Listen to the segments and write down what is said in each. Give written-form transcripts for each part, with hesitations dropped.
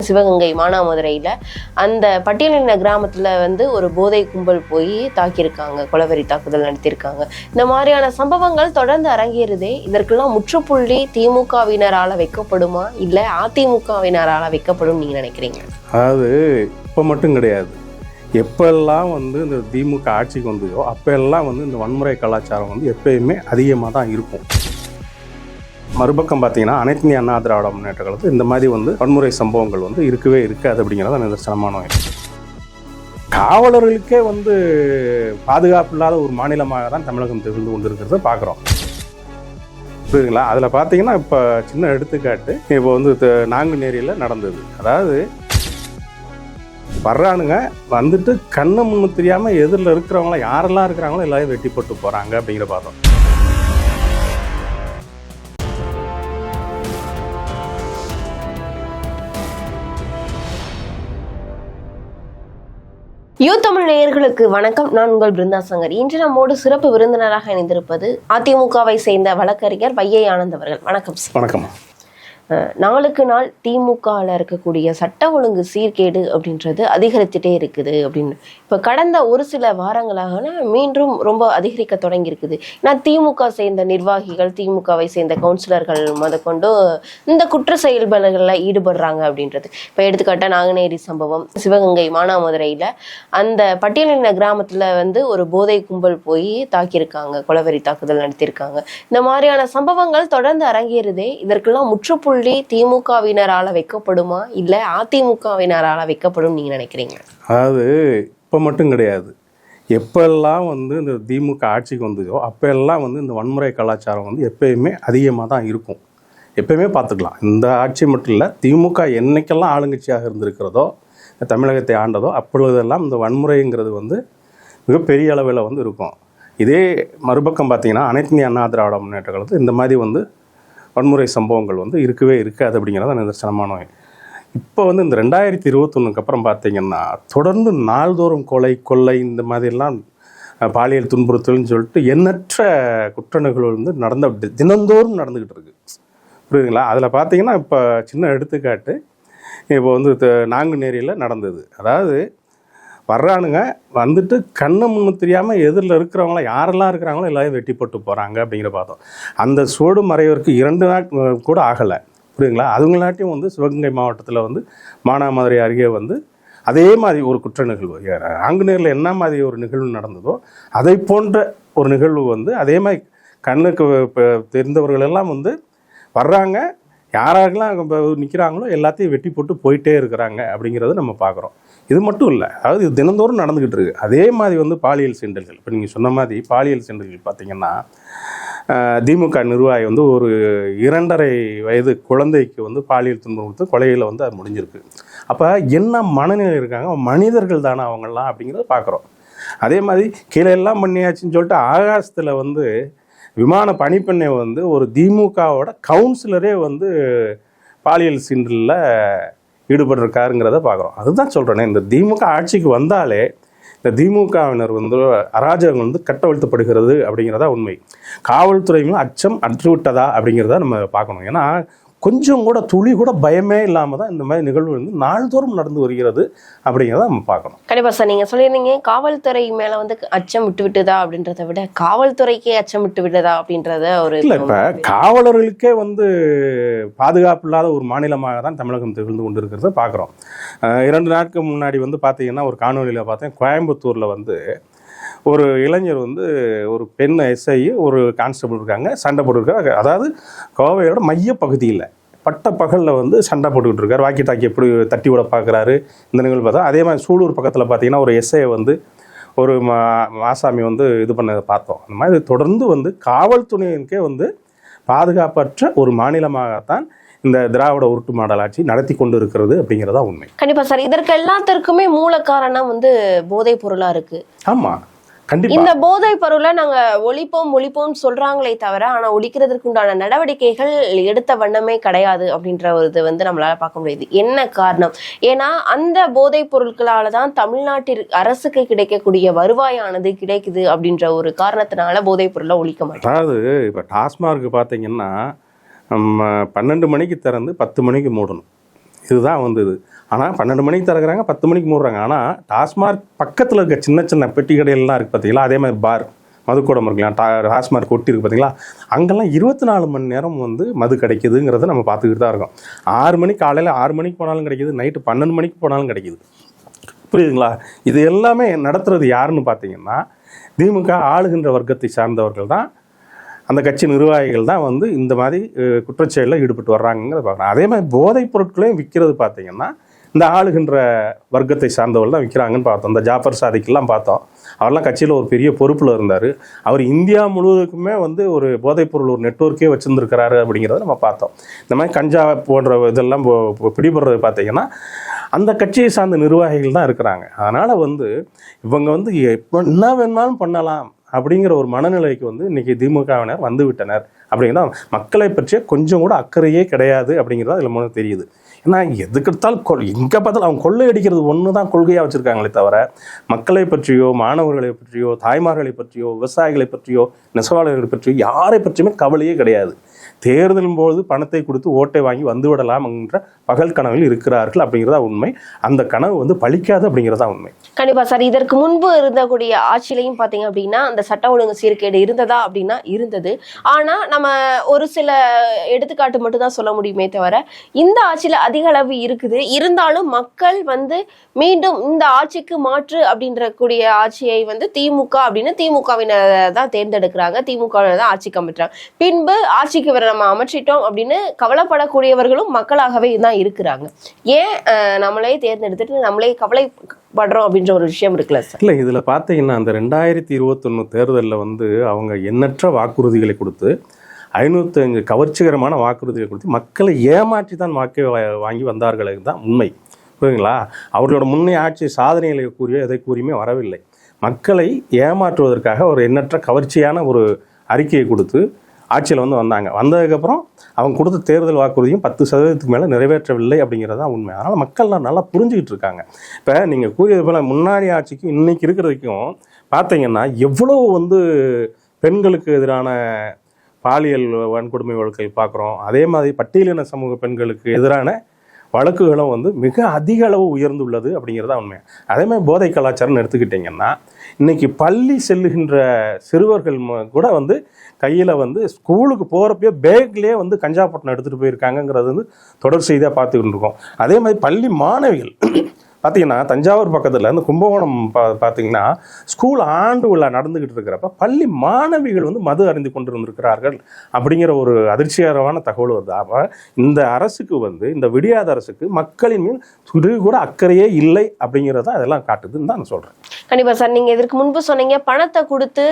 சிவகங்கை மானாமதுரையில் அந்த பட்டியலின கிராமத்தில் வந்து ஒரு போதை கும்பல் போய் தாக்கியிருக்காங்க, கொலவெறி தாக்குதல் நடத்தியிருக்காங்க. இந்த மாதிரியான சம்பவங்கள் தொடர்ந்து அரங்கேறுதே. இதற்கெல்லாம் முற்றுப்புள்ளி திமுகவினரால் வைக்கப்படுமா இல்லை அதிமுகவினரால் வைக்கப்படும் நீங்க நினைக்கிறீங்க? அதாவது இப்போ மட்டும் கிடையாது, எப்பெல்லாம் வந்து இந்த திமுக ஆட்சிக்கு வந்ததோ அப்பெல்லாம் வந்து இந்த வன்முறை கலாச்சாரம் வந்து எப்பயுமே அதிகமாக தான் இருக்கும். மறுபக்கம் பார்த்தீங்கன்னா அனைத்து இந்திய அண்ணா திராவிட முன்னேற்ற கழகத்தில் இந்த மாதிரி வந்து வன்முறை சம்பவங்கள் வந்து இருக்கவே இருக்காது அப்படிங்கிறத நிதர்சனமான. காவலர்களுக்கே வந்து பாதுகாப்பு இல்லாத ஒரு மாநிலமாக தான் தமிழகம் திகழ்ந்து கொண்டு இருக்கிறத பார்க்குறோம். புரியுதுங்களா? அதில் பார்த்தீங்கன்னா இப்போ சின்ன எடுத்துக்காட்டு இப்போ வந்து நாங்குநேரியில் நடந்தது. அதாவது வர்றானுங்க வந்துட்டு கண்ணு முன்னு தெரியாமல் எதிரில் இருக்கிறவங்களாம் யாரெல்லாம் இருக்கிறாங்களோ எல்லாரும் வெட்டி போட்டு போகிறாங்க அப்படிங்கிற பார்த்தோம். யூ தமிழ் நேயர்களுக்கு வணக்கம். நான் உங்கள் பிருந்தா சங்கர். இன்று நம்மோடு சிறப்பு விருந்தினராக இணைந்திருப்பது அதிமுகவை சேர்ந்த வழக்கறிஞர் வையை ஆனந்த் அவர்கள். வணக்கம். வணக்கம். நாளுக்கு நாள் திமுகவில் இருக்கக்கூடிய சட்ட ஒழுங்கு சீர்கேடு அப்படின்றது அதிகரித்துட்டே இருக்குது அப்படின்னு இப்போ கடந்த ஒரு சில வாரங்களாக மீண்டும் ரொம்ப அதிகரிக்க தொடங்கி இருக்குது. ஏன்னா திமுக சேர்ந்த நிர்வாகிகள், திமுகவை சேர்ந்த கவுன்சிலர்கள் முதற்கொண்டு இந்த குற்ற செயல்பாடுகளில் ஈடுபடுறாங்க அப்படின்றது. இப்போ எடுத்துக்காட்டா நாங்குநேரி சம்பவம், சிவகங்கை மானாமதுரையில் அந்த பட்டியலின கிராமத்தில் வந்து ஒரு போதை கும்பல் போய் தாக்கியிருக்காங்க, கொலவெறி தாக்குதல் நடத்தியிருக்காங்க. இந்த மாதிரியான சம்பவங்கள் தொடர்ந்து அரங்கேறுதே. இதற்கெல்லாம் முற்றுப்புள்ளி திமுகவினரால வைக்கப்படுமா இல்ல அதிமுகவினரால வைக்கப்படும் நீங்க நினைக்கிறீங்க? அதாவது இப்போ மட்டும் கிடையாது, எப்பெல்லாம் வந்து இந்த திமுக ஆட்சிக்கு வந்ததோ அப்பெல்லாம் வந்து இந்த வன்முறை கலாச்சாரம் வந்து எப்பயுமே அதிகமாக தான் இருக்கும். எப்பயுமே பார்த்துக்கலாம். இந்த ஆட்சி மட்டும் இல்லை, திமுக என்னைக்கெல்லாம் ஆளுங்கட்சியாக இருந்திருக்கிறதோ, தமிழகத்தை ஆண்டதோ அப்பொழுதெல்லாம் இந்த வன்முறைங்கிறது வந்து மிகப்பெரிய அளவில் வந்து இருக்கும். இதே மறுபக்கம் பார்த்தீங்கன்னா அனைத்து இந்திய அண்ணா திராவிட முன்னேற்ற கழகத்தில் இந்த மாதிரி வந்து வன்முறை சம்பவங்கள் வந்து இருக்கவே இருக்காது அப்படிங்கிறத நிதர்சனமான. இப்போ வந்து இந்த 2021 அப்புறம் பார்த்தீங்கன்னா தொடர்ந்து நாள்தோறும் கொள்ளை இந்த மாதிரிலாம் பாலியல் துன்புறுத்தல்னு சொல்லிட்டு எண்ணற்ற குற்ற நிகழ்வுகள் வந்து தினந்தோறும் நடந்துக்கிட்டு இருக்கு. புரியுதுங்களா? அதில் பார்த்தீங்கன்னா இப்போ சின்ன எடுத்துக்காட்டு இப்போ வந்து நாங்குநேரியில் நடந்தது. அதாவது வர்றானுங்க வந்துட்டு கண்ணு முன்னு தெரியாமல் எதிரில் இருக்கிறவங்களாம் யாரெல்லாம் இருக்கிறாங்களோ எல்லாரும் வெட்டி போட்டு போகிறாங்க அப்படிங்கிற பார்த்தோம். அந்த சூடு மறைவதற்கு 2 நாள் கூட ஆகலை. புரியுதுங்களா? அதுங்களாட்டியும் வந்து சிவகங்கை மாவட்டத்தில் வந்து மானாமதுரை அருகே வந்து அதே மாதிரி ஒரு குற்ற நிகழ்வு, நாங்குநேரில் என்ன மாதிரி ஒரு நிகழ்வு நடந்ததோ அதை போன்ற ஒரு நிகழ்வு வந்து அதே மாதிரி கண்ணுக்கு தெரிந்தவர்கள் எல்லாம் வந்து வர்றாங்க, யாரெல்லாம் நிற்கிறாங்களோ எல்லாத்தையும் வெட்டி போட்டு போயிட்டே இருக்கிறாங்க அப்படிங்கிறத நம்ம பார்க்குறோம். இது மட்டும் இல்லை, அதாவது இது தினந்தோறும் நடந்துக்கிட்டு இருக்குது. அதே மாதிரி வந்து பாலியல் சீண்டல்கள், இப்போ நீங்கள் சொன்ன மாதிரி பாலியல் சீண்டல்கள் பார்த்திங்கன்னா திமுக நிர்வாகி வந்து ஒரு 2.5 வயது குழந்தைக்கு வந்து பாலியல் துன்பம் கொடுத்து கொலையில் வந்து அது முடிஞ்சிருக்கு. அப்போ என்ன மனநிலை இருக்காங்க, மனிதர்கள் தானே அவங்கெல்லாம் அப்படிங்கிறத பார்க்குறோம். அதே மாதிரி கீழே எல்லாம் பண்ணியாச்சுன்னு சொல்லிட்டு ஆகாசத்தில் வந்து விமான பணிப்பெண்ணை வந்து ஒரு திமுகவோட கவுன்சிலரே வந்து பாலியல் சீண்டலில் ஈடுபட்டிருக்காருங்கிறத பார்க்குறோம். அதுதான் சொல்கிறேனே, இந்த திமுக ஆட்சிக்கு வந்தாலே இந்த திமுகவினர் வந்து அராஜகம் வந்து கட்டவிழ்த்தப்படுகிறது அப்படிங்கிறதா உண்மை. காவல்துறையும் அச்சம் அற்றுவிட்டதா அப்படிங்கிறத நம்ம பார்க்கணும். ஏன்னா கொஞ்சம் கூட துளி கூட பயமே இல்லாமல் தான் இந்த மாதிரி நிகழ்வு வந்து நாள்தோறும் நடந்து வருகிறது அப்படிங்கிறத நம்ம பார்க்கணும். கண்டிப்பாக சார், நீங்கள் சொல்லியிருந்தீங்க காவல்துறை மேலே வந்து அச்சம் விட்டு விட்டுதா அப்படின்றத விட காவல்துறைக்கே அச்சம் விட்டு விட்டதா அப்படின்றத ஒரு இல்லை. இப்போ காவலர்களுக்கே வந்து பாதுகாப்பு இல்லாத ஒரு மாநிலமாக தான் தமிழகம் திகழ்ந்து கொண்டு இருக்கிறத பார்க்குறோம். 2 நாட்களுக்கு முன்னாடி வந்து பார்த்தீங்கன்னா ஒரு காணொலியில் பார்த்தேன், கோயம்புத்தூரில் வந்து ஒரு இளைஞர் வந்து ஒரு பெண் எஸ்ஐ ஒரு கான்ஸ்டபிள் இருக்காங்க, சண்டை போட்டுருக்காங்க. அதாவது கோவையோட மைய பகுதியில் பட்ட பகலில் வந்து சண்டை போட்டுக்கிட்டு இருக்காரு, வாக்கி டாக்கி எப்படி தட்டி விட பார்க்குறாரு. இந்த நிகழ்வு பார்த்தா அதே மாதிரி சூலூர் பக்கத்தில் பார்த்தீங்கன்னா ஒரு எஸ்ஐயை வந்து ஒரு மாசாமி வந்து இது பண்ணதை பார்த்தோம். அந்த மாதிரி தொடர்ந்து வந்து காவல்துறையினருக்கே வந்து பாதுகாப்பற்ற ஒரு மாநிலமாகத்தான் இந்த திராவிட உருட்டு மாடல் ஆட்சி நடத்தி கொண்டு இருக்கிறது அப்படிங்கிறதா உண்மை. கண்டிப்பாக சார், இதற்கு எல்லாத்திற்குமே மூல காரணம் வந்து போதைப் பொருளாக இருக்கு. ஆமாம், கண்டிப்பா. இந்த போதைப் பொருளை நாங்க ஒழிப்போம் சொல்றாங்களே தவிர ஆனா ஒழிக்கிறதுக்கு உண்டான நடவடிக்கைகள் எடுத்த வண்ணமே கிடையாது அப்படின்ற ஒரு இது வந்து நம்மளால பார்க்க முடியுது. என்ன காரணம்? ஏன்னா அந்த போதைப் பொருட்களாலதான் தமிழ்நாட்டில் அரசுக்கு கிடைக்கக்கூடிய வருவாயானது கிடைக்குது அப்படின்ற ஒரு காரணத்தினால போதைப் பொருளை ஒழிக்க மாட்டோம். அதாவது இப்ப டாஸ்மார்க் பாத்தீங்கன்னா 12 மணிக்கு திறந்து 10 மணிக்கு மூடணும். இதுதான் வந்து இது. ஆனால் 12 மணிக்கு திறக்கிறாங்க, 10 மணிக்கு மூடுறாங்க. ஆனால் டாஸ்மார்க் பக்கத்தில் இருக்க சின்ன சின்ன பெட்டி கடைகள்லாம் இருக்குது பார்த்தீங்களா, அதே மாதிரி பார் மதுக்கூடம் இருக்கலாம், டாஸ்மார்க் ஒட்டி இருக்குது பார்த்தீங்களா, அங்கெல்லாம் 24 மணி நேரம் வந்து மது கிடைக்குதுங்கிறத நம்ம பார்த்துக்கிட்டு தான் இருக்கோம். 6 மணிக்கு காலையில் 6 மணிக்கு போனாலும் கிடைக்கிது, நைட்டு 12 மணிக்கு போனாலும் கிடைக்கிது. புரியுதுங்களா? இது எல்லாமே நடத்துறது யாருன்னு பார்த்தீங்கன்னா திமுக ஆளுகின்ற வர்க்கத்தை சார்ந்தவர்கள் தான், அந்த கட்சி நிர்வாகிகள் தான் வந்து இந்த மாதிரி குற்றச்செயலில் ஈடுபட்டு வர்றாங்கிறத பார்க்குறோம். அதே மாதிரி போதைப் பொருட்களையும் விற்கிறது பார்த்தீங்கன்னா இந்த ஆளுகின்ற வர்க்கத்தை சார்ந்தவர்கள் தான் விற்கிறாங்கன்னு பார்த்தோம். இந்த ஜாஃபர் சாதிக்கெல்லாம் பார்த்தோம், அவர்லாம் கட்சியில் ஒரு பெரிய பொறுப்பில் இருந்தார். அவர் இந்தியா முழுவதுக்குமே வந்து ஒரு போதைப்பொருள் ஒரு நெட்வொர்க்கே வச்சுருந்துருக்கிறாரு அப்படிங்கிறத நம்ம பார்த்தோம். இந்த மாதிரி கஞ்சா போன்ற இதெல்லாம் பிடிபடுறது பார்த்தீங்கன்னா அந்த கட்சியை சார்ந்த நிர்வாகிகள் தான் இருக்கிறாங்க. அதனால் வந்து இவங்க வந்து எப்போ என்ன வேணாலும் பண்ணலாம் அப்படிங்கிற ஒரு மனநிலைக்கு வந்து இன்றைக்கி திமுகவினர் வந்து விட்டனர். அப்படிங்கிறத மக்களை பற்றிய கொஞ்சம் கூட அக்கறையே கிடையாது அப்படிங்கிறது அதில் மூலம் தெரியுது. ஏன்னா எதுக்கெடுத்தாலும் எங்கே பார்த்தாலும் அவங்க கொள்ளையடிக்கிறது ஒன்று தான் கொள்கையாக வச்சுருக்காங்களே தவிர மக்களை பற்றியோ, மாணவர்களை பற்றியோ, தாய்மார்களை பற்றியோ, விவசாயிகளை பற்றியோ, நெசவாளர்களை பற்றியோ யாரை பற்றியுமே கவலையே கிடையாது. தேர்தலின் போது பணத்தை கொடுத்து ஓட்டை வாங்கி வந்துவிடலாம் என்ற பகல் கனவில் இருக்கிறார்கள் அப்படிங்கிறதா உண்மை. அந்த கனவு வந்து பலிக்காது அப்படிங்கிறதா உண்மை. கண்டிப்பா சார். இதற்கு முன்பு இருந்தக்கூடிய ஆட்சியிலையும் பாத்தீங்க அப்படின்னா அந்த சட்ட ஒழுங்கு சீர்கேடு இருந்ததா அப்படின்னா இருந்தது. ஆனா நம்ம ஒரு சில எடுத்துக்காட்டு மட்டும் தான் சொல்ல முடியுமே தவிர இந்த ஆட்சியில அதிக அளவு இருக்குது. இருந்தாலும் மக்கள் வந்து மீண்டும் இந்த ஆட்சிக்கு மாற்று அப்படின்ற கூடிய ஆட்சியை வந்து திமுக அப்படின்னு திமுகவினர் தான் தேர்ந்தெடுக்கிறாங்க, திமுகவினர் தான் ஆட்சிக்கு அமைச்சாங்க. பின்பு ஆட்சிக்கு வர நம்ம அமைச்சிட்டோம் அப்படின்னு கவலைப்படக்கூடியவர்களும் மக்களாகவே தான் இருக்கிறாங்க. ஏன் நம்மளே தேர்ந்தெடுத்துட்டு நம்மளே கவலைப்படுறோம் அப்படின்ற ஒரு விஷயம் இருக்குல்ல சார்? இல்லை, இதில் பார்த்தீங்கன்னா அந்த 2021 தேர்தலில் வந்து அவங்க எண்ணற்ற வாக்குறுதிகளை கொடுத்து 505 கவர்ச்சிகரமான வாக்குறுதிகளை கொடுத்து மக்களை ஏமாற்றி தான் வாக்கை வாங்கி வந்தார்கள் தான் உண்மை. புரியுதுங்களா? அவர்களோட முன்னே ஆட்சி சாதனைகளை கூறியோ எதை கூறியுமே வரவில்லை. மக்களை ஏமாற்றுவதற்காக ஒரு எண்ணற்ற கவர்ச்சியான ஒரு அறிக்கையை கொடுத்து ஆட்சியில் வந்து வந்தாங்க. வந்ததுக்கப்புறம் அவங்க கொடுத்த தேர்தல் வாக்குறுதியும் 10% மேலே நிறைவேற்றவில்லை அப்படிங்கிறது தான் உண்மை. அதனால் மக்கள்லாம் நல்லா புரிஞ்சுக்கிட்டு இருக்காங்க. இப்போ நீங்கள் கூறியது போல் முன்னாடி ஆட்சிக்கும் இன்றைக்கி இருக்கிறதுக்கும் பார்த்தீங்கன்னா எவ்வளோ வந்து பெண்களுக்கு எதிரான பாலியல் வன்கொடுமை வழக்குகள் பார்க்குறோம். அதே மாதிரி பட்டியலின சமூக பெண்களுக்கு எதிரான வழக்குகளும் வந்து மிக அதிக அளவு உயர்ந்துள்ளது அப்படிங்கிறதா உண்மை. அதே மாதிரி போதை கலாச்சாரம்னு எடுத்துக்கிட்டிங்கன்னா இன்றைக்கி பள்ளி செல்லுகின்ற சிறுவர்கள் கூட வந்து கையில் வந்து ஸ்கூலுக்கு போகிறப்பயே பேக்லேயே வந்து கஞ்சா பட்டணம் எடுத்துகிட்டு போயிருக்காங்கங்கிறது வந்து தொடர் செய்தியாக பார்த்துக்கிட்டு இருக்கோம். அதே மாதிரி பள்ளி மாணவிகள் பார்த்தீங்கன்னா தஞ்சாவூர் பக்கத்தில் இந்த கும்பகோணம் பார்த்தீங்கன்னா ஸ்கூல் ஆண்டு விழா நடந்துக்கிட்டு இருக்கிறப்ப பள்ளி மாணவிகள் வந்து மது அருந்தி கொண்டு இருந்திருக்கிறார்கள் அப்படிங்கிற ஒரு அதிர்ச்சிகரமான தகவல் வருது. அப்போ இந்த அரசுக்கு வந்து இந்த விடியாத அரசுக்கு மக்களின் மீது துளி கூட அக்கறையே இல்லை அப்படிங்கிறத அதெல்லாம் காட்டுதுன்னு தான் நான் சொல்கிறேன். கண்டிப்பாக சார். நீங்கள் இதற்கு முன்பு சொன்னீங்க பணத்தை கொடுத்து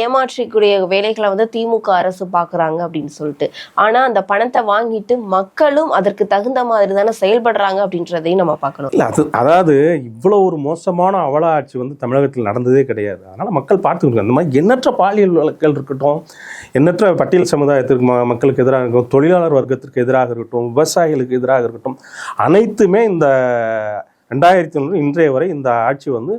ஏமாற்றக்கூடிய வேலைகளை வந்து திமுக அரசு பார்க்குறாங்க அப்படின்னு சொல்லிட்டு. ஆனால் அந்த பணத்தை வாங்கிட்டு மக்களும் அதற்கு தகுந்த மாதிரி தானே செயல்படுறாங்க அப்படின்றதையும் நம்ம பார்க்கணும். இல்லை, அதாவது இவ்வளோ ஒரு மோசமான அவல ஆட்சி வந்து தமிழகத்தில் நடந்ததே கிடையாது. அதனால் மக்கள் பார்த்துக்கிட்டு அந்த மாதிரி எண்ணற்ற பாலியல் வழக்குகள் இருக்கட்டும், எண்ணற்ற பட்டியல் சமுதாயத்திற்கு மக்களுக்கு எதிராக இருக்கட்டும், தொழிலாளர் வர்க்கத்திற்கு எதிராக இருக்கட்டும், விவசாயிகளுக்கு எதிராக இருக்கட்டும், அனைத்துமே இந்த 2001 இன்றைய வரை இந்த ஆட்சி வந்து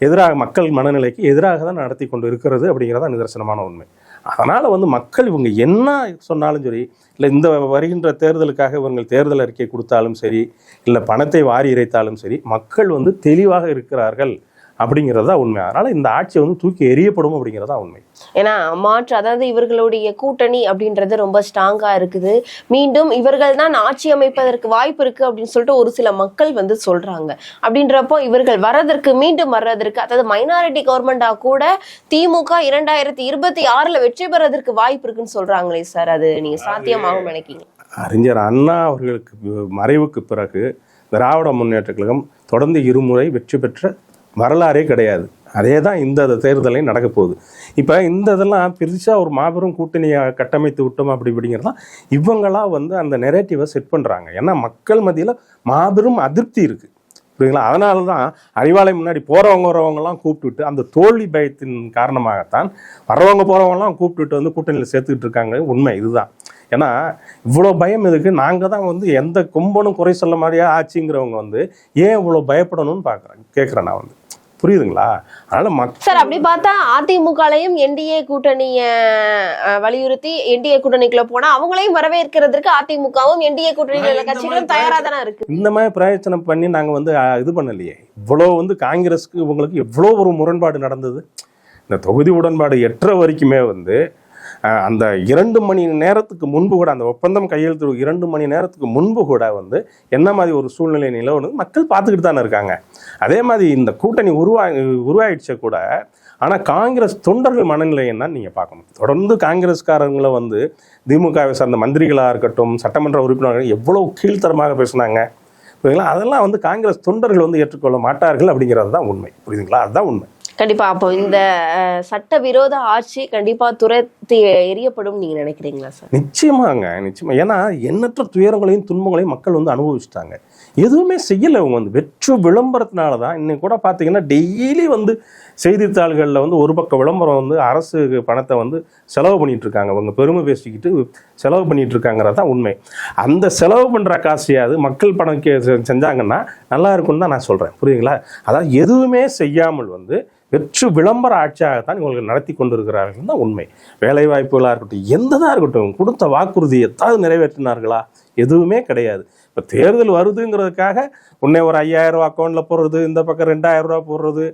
எதிராக மக்கள் மனநிலைக்கு எதிராக தான் நடத்தி கொண்டு இருக்கிறது அப்படிங்கிறதா நிதர்சனமான உண்மை. அதனால் வந்து மக்கள் இவங்க என்ன சொன்னாலும் சரி, இல்லை இந்த வருகின்ற தேர்தலுக்காக இவங்க தேர்தல் அறிக்கை கொடுத்தாலும் சரி, இல்லை பணத்தை வாரி இறைத்தாலும் சரி, மக்கள் வந்து தெளிவாக இருக்கிறார்கள் அப்படிங்கிறதா உண்மை. அதனால் இந்த ஆட்சி வந்து தூக்கி எறியப்படும் அப்படிங்கிறதா உண்மை. ஏன்னா மாற்று, அதாவது இவர்களுடைய கூட்டணி அப்படின்றது ரொம்ப ஸ்ட்ராங்கா இருக்குது. மீண்டும் இவர்கள் தான் ஆட்சி அமைப்பதற்கு வாய்ப்பு இருக்கு அப்படின்னு சொல்லிட்டு ஒரு சில மக்கள் வந்து சொல்றாங்க. அப்படின்றப்போ இவர்கள் மீண்டும் வர்றதற்கு, அதாவது மைனாரிட்டி கவர்மெண்டா கூட திமுக 2026 வெற்றி பெறதற்கு வாய்ப்பு இருக்குன்னு சொல்றாங்களே சார், அது நீங்க சாத்தியமாகும் நினைக்கிறீங்க? அறிஞர் அண்ணா அவர்களுக்கு மறைவுக்கு பிறகு திராவிட முன்னேற்ற கழகம் தொடர்ந்து இருமுறை வெற்றி பெற்ற வரலாறே கிடையாது. அதே தான் இந்த தேர்தலையும் நடக்க போகுது. இப்போ இந்த இதெல்லாம் பெருசாக ஒரு மாபெரும் கூட்டணியை கட்டமைத்து விட்டோம் அப்படிங்கிறதான் இவங்களா வந்து அந்த நெரேட்டிவை செட் பண்ணுறாங்க. ஏன்னா மக்கள் மத்தியில் மாபெரும் அதிருப்தி இருக்குது. புரியுங்களா? அதனால தான் அறிவாலயம் முன்னாடி வரவங்கலாம் கூப்பிட்டுட்டு அந்த தோல்வி பயத்தின் காரணமாகத்தான் போகிறவங்கலாம் கூப்பிட்டுட்டு வந்து கூட்டணியில் சேர்த்துக்கிட்டு இருக்காங்க. உண்மை இதுதான். ஏன்னா இவ்வளோ பயம் எதுக்கு? நாங்கள் தான் வந்து எந்த கும்பனும் குறை சொல்ல மாதிரியா ஆச்சுங்கிறவங்க வந்து ஏன் இவ்வளோ பயப்படணும்னு கேட்குறேன் நான் வந்து. புரியுதுங்களா? அதனால சார் அப்படி பார்த்தா அதிமுகலையும் என்டிஏ கூட்டணிய வலியுறுத்தி என்டிஏ கூட்டணிக்குள்ள போனா அவங்களையும் வரவேற்கிறதுக்கு அதிமுகவும் என்டிஏ கூட்டணியில கட்சிகளும் தயாரா தானே இருக்கு. இந்த மாதிரி பிரயோஜனம் பண்ணி நாங்க வந்து இது பண்ணலையே. இவ்வளவு வந்து காங்கிரஸ்க்கு இவங்களுக்கு எவ்வளவு ஒரு முரண்பாடு நடந்தது. இந்த தொகுதி உடன்பாடு எட்டுற வரைக்குமே வந்து அந்த 2 மணி நேரத்துக்கு முன்பு கூட, அந்த ஒப்பந்தம் கையெழுத்து 2 மணி நேரத்துக்கு முன்பு கூட வந்து என்ன மாதிரி ஒரு சூழ்நிலை நிலவுன்னு மக்கள் பார்த்துக்கிட்டு தானே இருக்காங்க. அதே மாதிரி இந்த கூட்டணி உருவாயிடுச்ச கூட. ஆனால் காங்கிரஸ் தொண்டர்கள் மனநிலை என்னன்னு நீங்கள் பார்க்கணும். தொடர்ந்து காங்கிரஸ்காரங்களை வந்து திமுகவை சார்ந்த மந்திரிகளாக இருக்கட்டும், சட்டமன்ற உறுப்பினர்கள் எவ்வளோ கீழ்த்தரமாக பேசுனாங்க புரியுதுங்களா? அதெல்லாம் வந்து காங்கிரஸ் தொண்டர்கள் வந்து ஏற்றுக்கொள்ள மாட்டார்கள் அப்படிங்கிறது தான் உண்மை. புரியுதுங்களா? அதுதான் உண்மை. கண்டிப்பா. அப்போ இந்த சட்டவிரோத ஆட்சி கண்டிப்பா துரத்தி எரியப்படும் நீங்க நினைக்கிறீங்களா சார்? நிச்சயமாங்க, நிச்சயமா. ஏன்னா எண்ணற்ற துயரங்களையும் துன்பங்களையும் மக்கள் வந்து அனுபவிச்சுட்டாங்க. எதுவுமே செய்யலை. அவங்க வந்து வெற்று விளம்பரத்தினால தான் இன்னைக்கு கூட பார்த்தீங்கன்னா டெய்லி வந்து செய்தித்தாள்களில் வந்து ஒரு பக்கம் விளம்பரம் வந்து அரசு பணத்தை வந்து செலவு பண்ணிட்டு இருக்காங்க. அவங்க பெருமை பேசிக்கிட்டு செலவு பண்ணிட்டு இருக்காங்கிறது தான் உண்மை. அந்த செலவு பண்ணுற காசையாவது மக்கள் பணம் செஞ்சாங்கன்னா நல்லா இருக்கும்னு தான் நான் சொல்கிறேன். புரியுதுங்களா? அதாவது எதுவுமே செய்யாமல் வந்து வெற்று விளம்பர ஆட்சியாகத்தான் இவங்களுக்கு நடத்தி கொண்டிருக்கிறார்கள் தான் உண்மை. வேலை வாய்ப்புகளாக இருக்கட்டும், எந்ததாக இருக்கட்டும், கொடுத்த வாக்குறுதி எதாவது நிறைவேற்றினார்களா? எதுவுமே கிடையாது. இப்போ தேர்தல் வருதுங்கிறதுக்காக உடனே ஒரு 5000 ரூபா அக்கௌண்ட்டில் போடுறது, இந்த பக்கம் 2000 ரூபா போடுறது.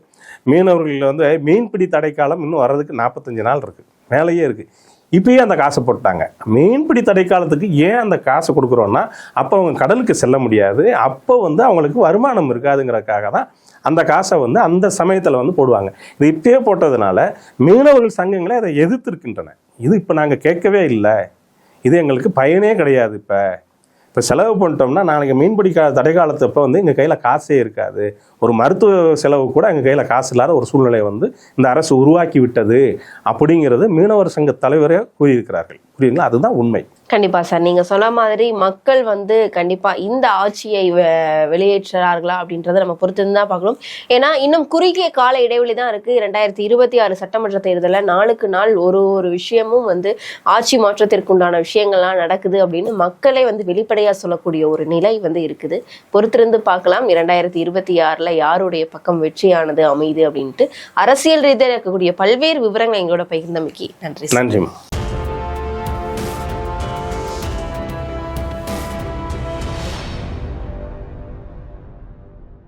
மீனவர்கள் வந்து மீன்பிடி தடைக்காலம் இன்னும் வர்றதுக்கு 45 நாள் இருக்குது, மேலேயே இருக்குது. இப்பயே அந்த காசை போட்டாங்க. மீன்பிடி தடைக்காலத்துக்கு ஏன் அந்த காசை கொடுக்குறோன்னா, அப்போ அவங்க கடலுக்கு செல்ல முடியாது, அப்போ வந்து அவங்களுக்கு வருமானம் இருக்காதுங்கிறதுக்காக தான் அந்த காசை வந்து அந்த சமயத்தில் வந்து போடுவாங்க. இது இப்பயே போட்டதுனால மீனவர்கள் சங்கங்களே அதை எதிர்த்திருக்கின்றன. இது இப்போ நாங்கள் கேட்கவே இல்லை, இது எங்களுக்கு பயனே கிடையாது. இப்போ செலவு பண்ணிட்டோம்னா நாளைக்கு மீன்பிடி தடை காலத்தப்போ வந்து எங்கள் கையில் காசே இருக்காது. ஒரு மருத்துவ செலவு கூட எங்கள் கையில் காசு இல்லாத ஒரு சூழ்நிலை வந்து இந்த அரசு உருவாக்கி விட்டது அப்படிங்கிறது மீனவர் சங்க தலைவரே கூறியிருக்கிறார்கள். புரியுதுங்களா? அதுதான் உண்மை. கண்டிப்பா சார். நீங்க சொன்ன மாதிரி மக்கள் வந்து கண்டிப்பா இந்த ஆட்சியை வெளியேற்றார்களா அப்படின்றத நம்ம பொறுத்து தான் பார்க்கணும். ஏன்னா இன்னும் குறுகிய கால இடைவெளி தான் இருக்கு. 2026 சட்டமன்ற தேர்தலில் நாளுக்கு நாள் ஒரு விஷயமும் வந்து ஆட்சி மாற்றத்திற்குண்டான விஷயங்கள்லாம் நடக்குது அப்படின்னு மக்களே வந்து வெளிப்படையா சொல்லக்கூடிய ஒரு நிலை வந்து இருக்குது. பொறுத்திருந்து பார்க்கலாம் 2026 யாருடைய பக்கம் வெற்றியானது அமையுது அப்படின்ட்டு. அரசியல் ரீதியாக இருக்கக்கூடிய பல்வேறு விவரங்களை எங்களோட பகிர்ந்தமைக்கு நன்றி. நன்றிமா.